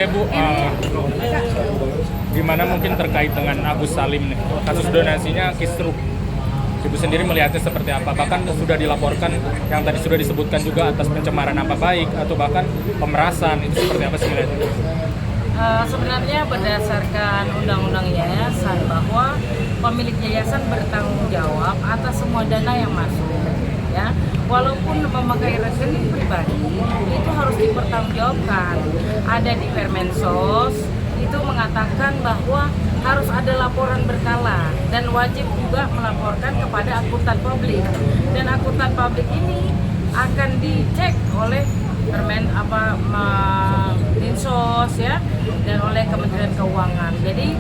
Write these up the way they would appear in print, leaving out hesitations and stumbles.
Bu, gimana mungkin terkait dengan Agus Salim nih, kasus donasinya kisruh. Ibu sendiri melihatnya seperti apa? Bahkan sudah dilaporkan yang tadi sudah disebutkan juga atas pencemaran nama baik atau bahkan pemerasan, itu seperti apa sih melihatnya? Sebenarnya berdasarkan undang-undang yayasan bahwa pemilik yayasan bertanggung jawab atas semua dana yang masuk, ya. Walaupun memakai rekening pribadi itu harus dipertanggungjawabkan. Ada di Permensos itu mengatakan bahwa harus ada laporan berkala dan wajib juga melaporkan kepada akuntan publik. Dan akuntan publik ini akan dicek oleh Dinsos ya, dan oleh Kementerian Keuangan. Jadi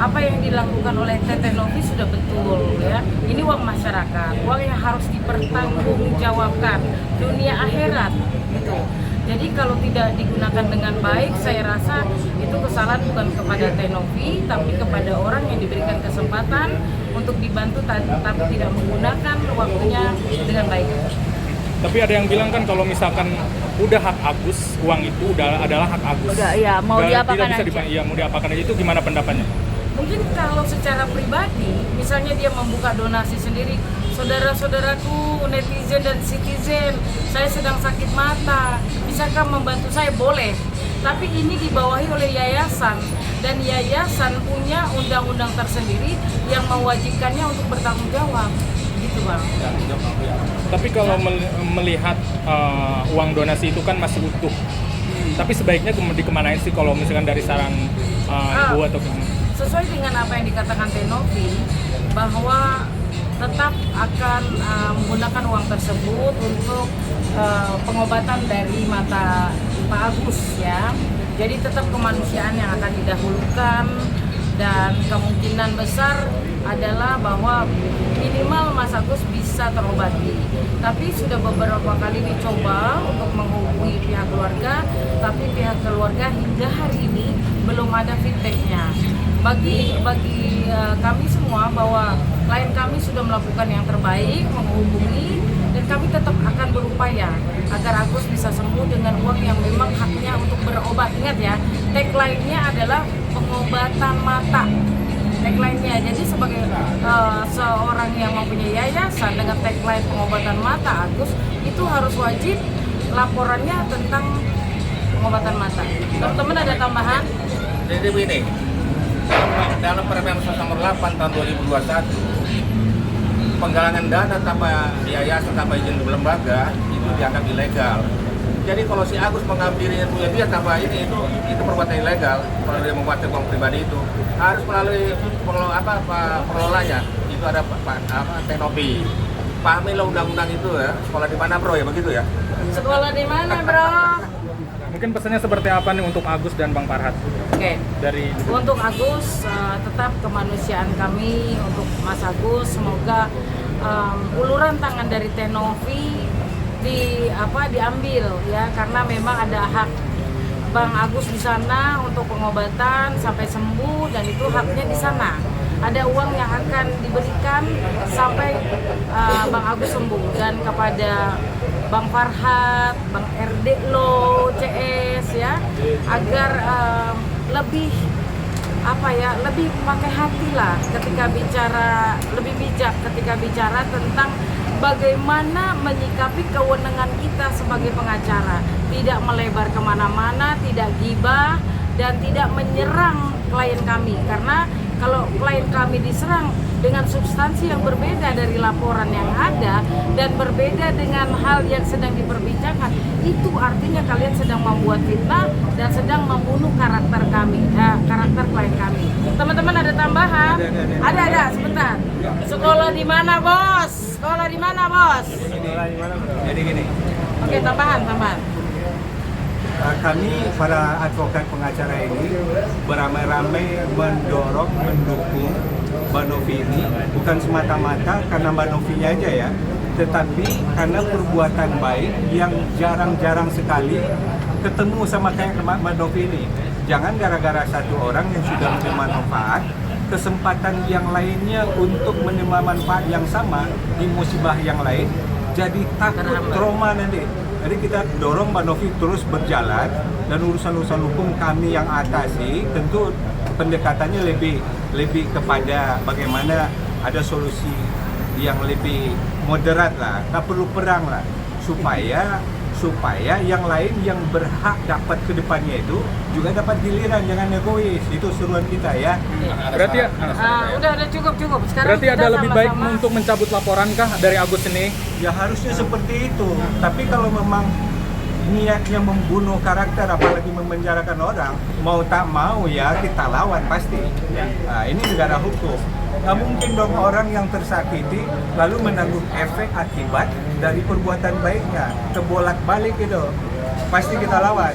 apa yang dilakukan oleh Tete Novi sudah betul ya. Ini uang masyarakat, uang yang harus dipertanggungjawabkan dunia akhirat gitu. Jadi kalau tidak digunakan dengan baik, saya rasa itu kesalahan bukan kepada Tete Novi, tapi kepada orang yang diberikan kesempatan untuk dibantu tapi tidak menggunakan waktunya dengan baik. Tapi ada yang bilang kan kalau misalkan udah hak Agus, uang itu adalah hak Agus. Udah, ya mau diapakan aja. Mau diapakan aja, itu gimana pendapatnya? Mungkin kalau secara pribadi, misalnya dia membuka donasi sendiri, saudara-saudaraku netizen dan citizen, saya sedang sakit mata, bisakah membantu saya? Boleh. Tapi ini dibawahi oleh yayasan, dan yayasan punya undang-undang tersendiri yang mewajibkannya untuk bertanggung jawab. Gitu Bang. Tapi kalau melihat uang donasi itu kan masih utuh. Tapi sebaiknya dikemanain sih kalau misalkan dari saran Ibu atau gimana? Sesuai dengan apa yang dikatakan Tete Novi, bahwa tetap akan menggunakan uang tersebut untuk pengobatan dari mata Pak Agus ya. Jadi tetap kemanusiaan yang akan didahulukan, dan kemungkinan besar adalah bahwa minimal Mas Agus bisa terobati. Tapi sudah beberapa kali dicoba untuk menghubungi pihak keluarga, tapi pihak keluarga hingga hari ini belum ada feedbacknya. Bagi kami semua bahwa klien kami sudah melakukan yang terbaik, menghubungi, dan kami tetap akan berupaya agar Agus bisa sembuh dengan uang yang memang haknya untuk berobat. Ingat ya, tagline-nya adalah pengobatan mata. Tagline-nya, jadi sebagai seorang yang mempunyai yayasan dengan tagline pengobatan mata Agus, itu harus wajib laporannya tentang pengobatan mata. Teman-teman ada tambahan? Jadi begini, dalam Permensos nomor 8 tahun 2021, penggalangan dana tanpa yayasan tanpa izin lembaga itu dianggap ilegal. Jadi kalau si Agus mengambil dirinya punya dia tanpa ini, itu perbuatan ilegal. Kalau dia membuat uang pribadi itu harus melalui pengelolanya. Itu ada Tete Novi. Pahamilah undang-undang itu ya. Sekolah di mana bro ya, begitu ya? Sekolah di mana bro? Mungkin pesannya seperti apa nih untuk Agus dan Bang Farhat? Oke. Untuk Agus, tetap kemanusiaan kami untuk Mas Agus. Semoga uluran tangan dari Tete Novi diambil ya, karena memang ada hak Bang Agus di sana untuk pengobatan sampai sembuh, dan itu haknya di sana. Ada uang yang akan diberikan sampai Bang Agus sembuh, dan kepada Bang Farhat, Bang RD Lo, CS ya, agar lebih pakai hati lah ketika bicara, lebih bijak ketika bicara tentang bagaimana menyikapi kewenangan kita sebagai pengacara, tidak melebar kemana-mana, tidak gibah, dan tidak menyerang klien kami. Karena kalau klien kami diserang dengan substansi yang berbeda dari laporan yang ada dan berbeda dengan hal yang sedang diperbincangkan, itu artinya kalian sedang membuat fitnah dan sedang membunuh karakter kami, karakter klien kami. Teman-teman ada tambahan? Ada, sebentar. Sekolah di mana bos? Sekolah di mana bos? Jadi gini. Oke, tambahan. Kami para advokat pengacara ini beramai-ramai mendukung Mbak Novi ini, bukan semata-mata karena Mbak Novinya aja ya, tetapi karena perbuatan baik yang jarang-jarang sekali ketemu sama kayak Mbak Novi ini. Jangan gara-gara satu orang yang sudah menerima manfaat, kesempatan yang lainnya untuk menerima manfaat yang sama di musibah yang lain, jadi takut trauma nanti. Jadi kita dorong Mbak Novi terus berjalan dan urusan-urusan hukum kami yang atasi, tentu pendekatannya lebih kepada bagaimana ada solusi yang lebih moderat lah, nggak perlu perang lah, supaya yang lain yang berhak dapat ke depannya itu juga dapat giliran, jangan egois. Itu seruan kita ya. Berarti Udah cukup. Sekarang berarti kita ada lebih baik sama-sama- untuk mencabut laporan kah dari Agus ini? Ya harusnya seperti itu. Tapi kalau memang niatnya membunuh karakter, apalagi memenjarakan orang, mau tak mau ya kita lawan pasti. Nah, ini negara hukum. Nggak mungkin dong orang yang tersakiti lalu menanggung efek akibat dari perbuatan baiknya. Kebolak-balik itu pasti kita lawan,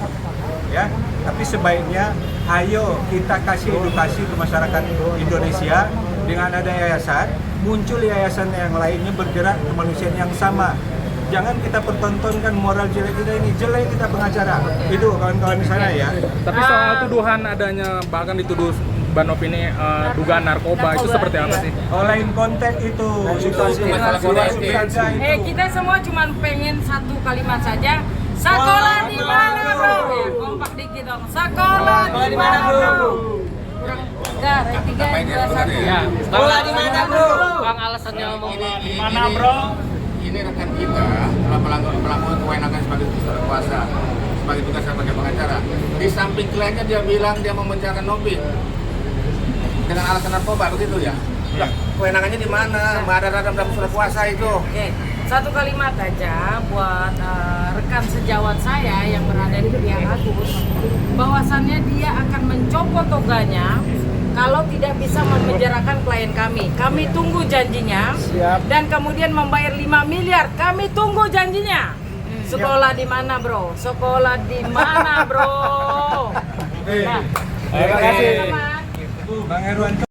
ya. Tapi sebaiknya ayo kita kasih edukasi ke masyarakat Indonesia dengan ada yayasan, muncul yayasan yang lainnya bergerak kemanusiaan yang sama. Jangan kita pertontonkan moral jelek kita ini, jelek kita pengacara. Itu kawan-kawan di sana ya. Tapi soal tuduhan adanya, bahkan dituduh Banov ini dugaan narkoba, itu seperti apa sih? Lain konteks itu masalah politik. Kita semua cuma pengen satu kalimat saja. Sekolah di mana, bro? Ya, kompak dikit dong. Sekolah di mana, bro? Kurang tiga, dua, satu. Ya, Sekolah di mana, bro? Bang alasannya ngomong di mana, bro? Ini rekan kita telah melakukan kewenangan sebagai kuasa, sebagai tugas sebagai pengacara. Di samping kliennya dia bilang dia memenjarakan Novi dengan alasan narkoba, begitu ya? Lah, kewenangannya di mana? Ada dalam surat kuasa itu. Oke, satu kalimat aja buat rekan sejawat saya yang berada di pihak Agus, bahwasannya dia akan mencopot toganya kalau tidak bisa memenjarakan klien kami. Kami tunggu janjinya. Dan kemudian membayar 5 miliar. Kami tunggu janjinya. Sekolah di mana, bro? Sekolah di mana, bro? Terima kasih. Sama. Bang Herwanto.